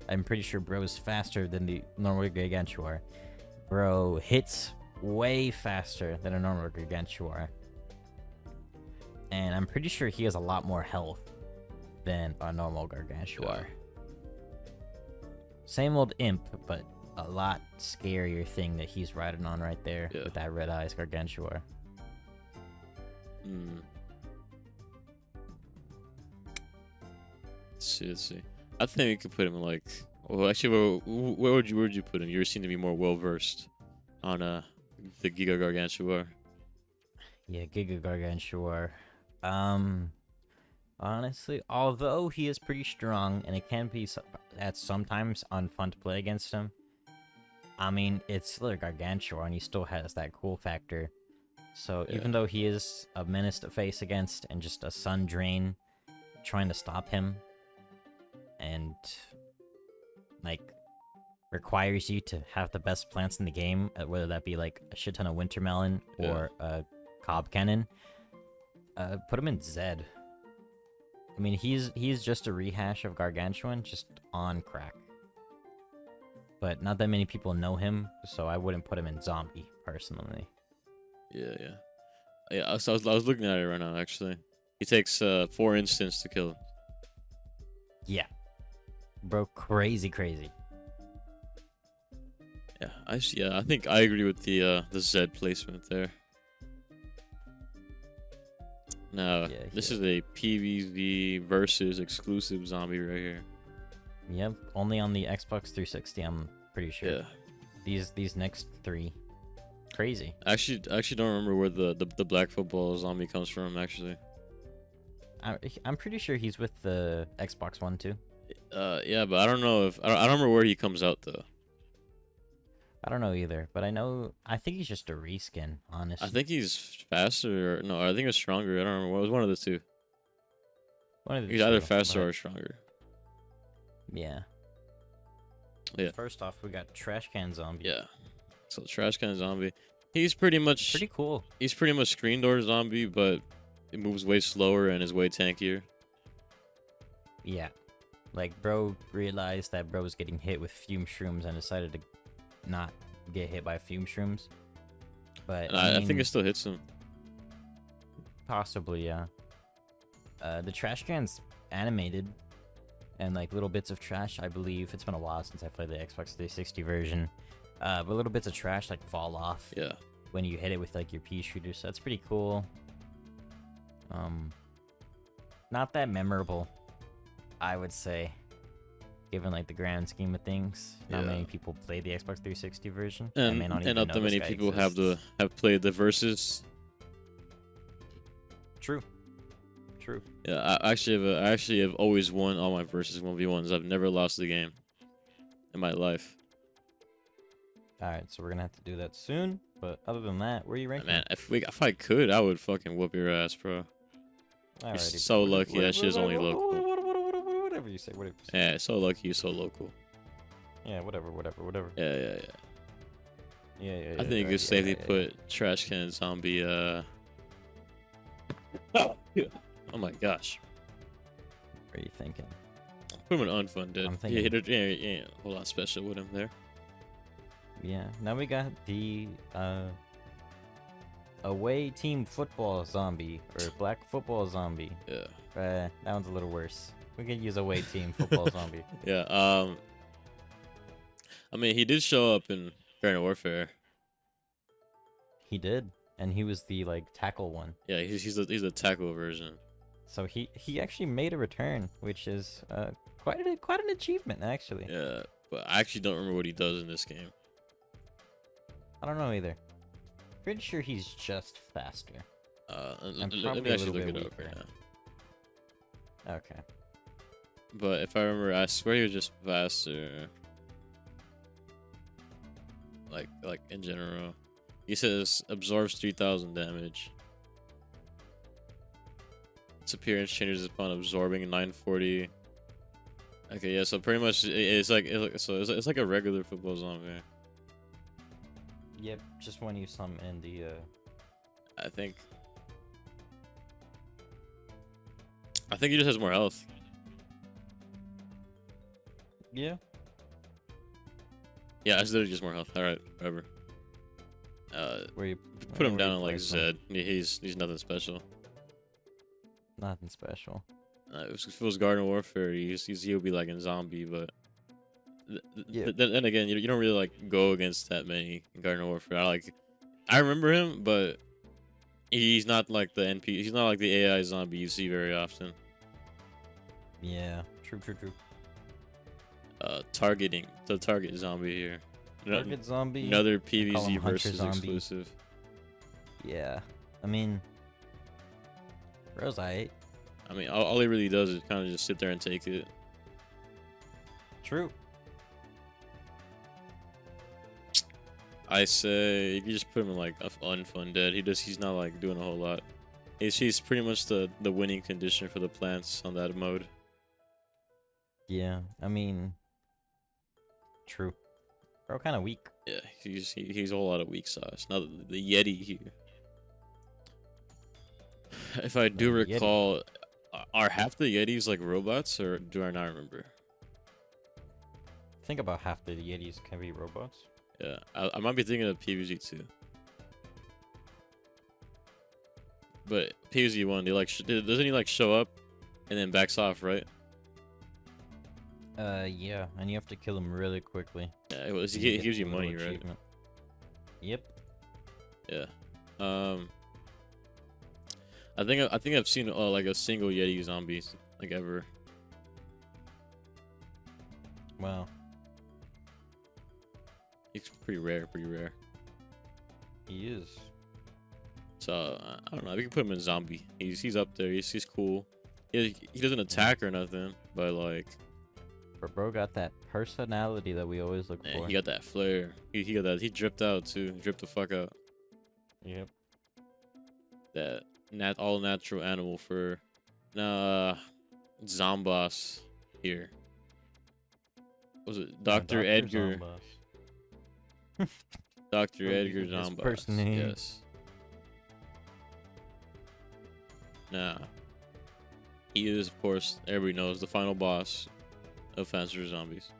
I'm pretty sure bro is faster than the normal Gargantuar. Bro hits way faster than a normal Gargantuar, and I'm pretty sure he has a lot more health than a normal Gargantuar. Yeah. Same old imp, but a lot scarier thing that he's riding on right there with that red eyes Gargantuar. Let's see. I think we could put him in like. Well, actually, where would you put him? You seem to be more well versed on the Giga Gargantuar. Yeah, Giga Gargantuar. Honestly, although he is pretty strong and it can be at sometimes unfun to play against him, I mean, it's still a Gargantuar and he still has that cool factor. So even though he is a menace to face against and just a sun drain trying to stop him, and like requires you to have the best plants in the game, whether that be like a shit ton of wintermelon or a cob cannon, put him in Zed. I mean, he's just a rehash of Gargantuan, just on crack. but not that many people know him, so I wouldn't put him in zombie personally. Yeah, yeah. Yeah, so I was looking at it right now, actually. He takes 4 instants to kill him. Yeah, bro, crazy. Yeah, I think I agree with the Z placement there. Now, Yeah, this yeah. is a PvZ versus exclusive zombie right here. Yep, only on the Xbox 360. I'm pretty sure. Yeah. These next 3, crazy. I actually don't remember where the black football zombie comes from, actually. I'm pretty sure he's with the Xbox One too. Yeah, but I don't know if I don't remember where he comes out though. I don't know either, but I think he's just a reskin, honestly. I think he's faster. No, I think it's stronger. I don't remember. It was one of the two. One of the He's either two, faster but or stronger. yeah. Yeah. First off, we got Trash Can Zombie. Yeah. So trash can zombie. He's pretty much Pretty cool. He's pretty much screen door zombie, but it moves way slower and is way tankier. Yeah. Like, bro realized that bro was getting hit with fume shrooms and decided to not get hit by fume shrooms. But And I think it still hits him. possibly, yeah. The trash can's animated, and like little bits of trash, I believe. It's been a while since I played the Xbox 360 version. But little bits of trash like fall off Yeah. when you hit it with like your pea shooter, so that's pretty cool. Not that memorable, I would say, given like the grand scheme of things. Not Yeah. many people play the Xbox 360 version. I And may not and even not know that this many guy people exists. have played the versus. True. Yeah, I actually have always won all my versus 1v1s. I've never lost the game in my life. All right, so we're gonna have to do that soon. But other than that, where are you ranking? Man, if I could, I would fucking whoop your ass, bro. You're Alrighty. so lucky that shit's only local. Whatever you say. Whatever. You say. Yeah, so lucky, so local. Yeah. Whatever. Yeah. Yeah. I think it's safe to put trash can zombie. Oh my gosh. What are you thinking? Put him in unfun, dude. I'm Yeah, thinking- yeah, a whole lot special with him there. Yeah. Now we got the away team football zombie or black football zombie. Yeah. That one's a little worse. We could use away team football zombie. Yeah. I mean, he did show up in Garden Warfare. He did, and he was the like tackle one. Yeah, he's the tackle version. So he actually made a return, which is quite an achievement actually. Yeah, but I actually don't remember what he does in this game. I don't know either. Pretty sure he's just faster. Let probably me a actually little look bit it up weaker. right now. Okay. But if I remember, I swear he was just faster. Like in general, he says absorbs 3,000 damage. Its appearance changes upon absorbing 940. Okay, yeah. So pretty much it's like a regular football zombie. Yep, just when you summon in the I think he just has more health. yeah. Yeah, it's literally just more health. All right, whatever. Where you Put him where down you on like place him. Z. He's nothing special. Nothing special. If it was Garden Warfare, he'll be like in zombie, but Yeah. then again, you don't really like go against that many in Garden Warfare. I remember him, but he's not like the NP. He's not like the AI zombie you see very often. Yeah. True. Targeting the target zombie here. Target zombie. Another call him PvZ Hunter versus zombie. exclusive. Yeah. I mean, bro's aight. I mean, all he really does is kind of just sit there and take it. True. I say you can just put him in like unfun dead. He's not like doing a whole lot. He's pretty much the winning condition for the plants on that mode. Yeah. I mean, true. Bro, kind of weak. Yeah, he's a whole lot of weak sauce. Now the Yeti here. If I do The Yeti. recall, are half the Yetis like robots, or do I not remember? think about half the Yetis can be robots. Yeah, I might be thinking of PvZ too. But PvZ one, doesn't he like show up and then backs off, right? Yeah, and you have to kill him really quickly. Yeah, he to get gives you the little money, right? achievement. Yep. Yeah. I think I've seen like a single Yeti zombie like ever. Wow. It's pretty rare, pretty rare. He is. So I don't know. We can put him in zombie. He's up there. He's cool. He doesn't attack or nothing, but like. But bro got that personality that we always look for. He got that flair. He got that. He dripped out too. Dripped the fuck out. Yep. That all natural animal fur. Now, Zomboss here. Was it Dr. Edgar? Dr. Edgar Zomboss. First name. Yes. Now, he is, of course, everybody knows, the final boss of Plants vs. Zombies.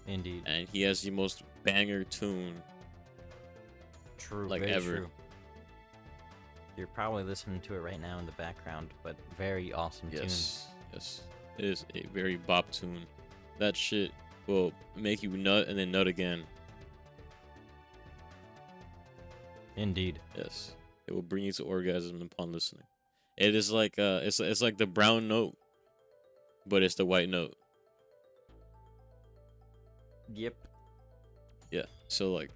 Indeed. And he has the most banger tune. True. Like very ever. True. You're probably listening to it right now in the background, but very awesome tune. Yes. It is a very bop tune. That shit will make you nut and then nut again. Indeed. Yes. It will bring you to orgasm upon listening. It is like it's like the brown note, but it's the white note. Yep. Yeah. So like,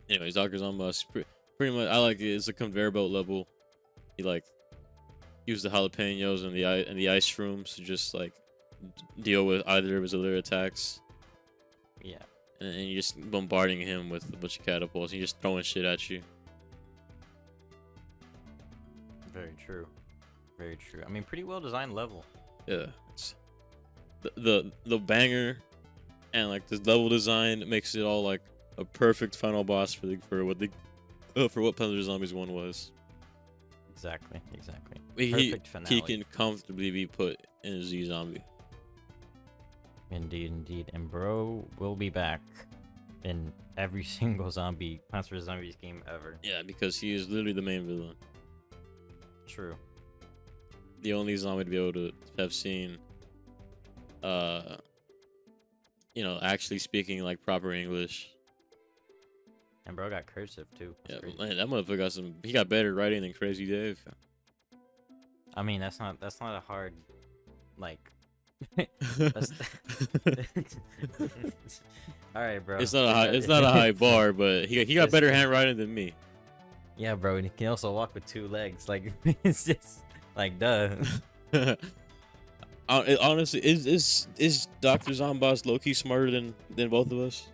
anyways, Dr. Zomboss pretty much I like it. It's a conveyor belt level. He like use the jalapenos and the ice shrooms to just like deal with either of his other attacks. Yeah. And you're just bombarding him with a bunch of catapults. And you're just throwing shit at you. Very true. Very true. I mean, pretty well designed level. Yeah. It's the banger and like this level design makes it all like a perfect final boss for what Plants vs. Zombies 1 was. Exactly. He Finale. can comfortably be put in a Z zombie. Indeed. And bro will be back in every single Plants vs. Zombies game ever. Yeah, because he is literally the main villain. True. The only zombie to be able to have seen, actually speaking like proper English. And bro got cursive too. Yeah, That's man, that motherfucker he got better writing than Crazy Dave. I mean, that's not a hard, like. All right, bro. It's not a high bar, but he got better handwriting than me. Yeah, bro, and he can also walk with 2 legs. Like it's just like duh. Honestly, is Dr. Zomboss low-key smarter than both of us?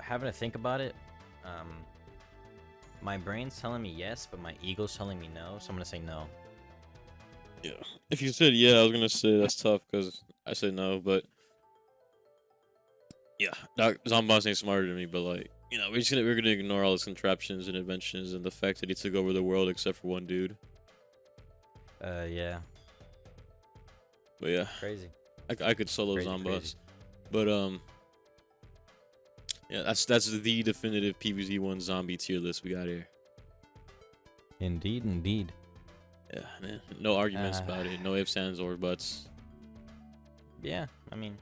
Having to think about it, my brain's telling me yes, but my ego's telling me no, so I'm gonna say no. Yeah. If you said yeah, I was gonna say that's tough because I said no, but yeah, Zomboss ain't smarter than me, but like, we're gonna ignore all his contraptions and inventions and the fact that he took over the world except for one dude. Yeah. But yeah, Crazy. I could solo Zomboss, but yeah, that's the definitive PvZ 1 zombie tier list we got here. Indeed. Yeah, man, no arguments about it, no ifs, ands, or buts. Yeah, I mean,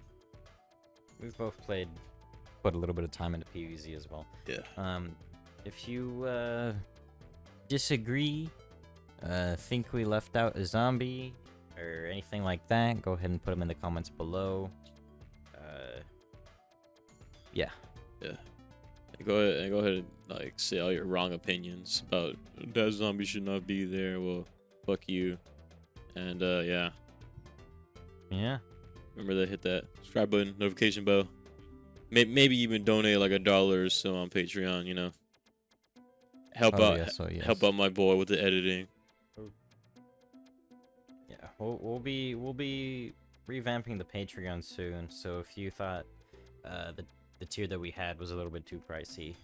we've both put a little bit of time into PvZ as well. Yeah. If you disagree, think we left out a zombie or anything like that, go ahead and put them in the comments below. Yeah. Go ahead and like say all your wrong opinions about that zombie should not be there. Well, fuck you. And yeah. Remember to hit that subscribe button, notification bell. Maybe even donate like $1 or so on Patreon. Help out my boy with the editing. Yeah, we'll be revamping the Patreon soon. So if you thought the tier that we had was a little bit too pricey,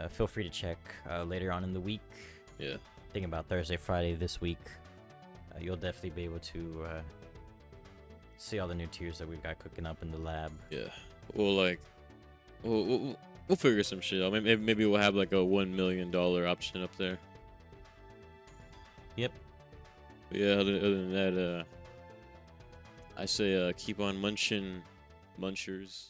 feel free to check later on in the week. Yeah. Thinking about Thursday, Friday this week, you'll definitely be able to see all the new tiers that we've got cooking up in the lab. Yeah. Well, like, we'll figure some shit out. Maybe we'll have like a $1 million option up there. Yep. But yeah. Other than that, I say keep on munching, munchers.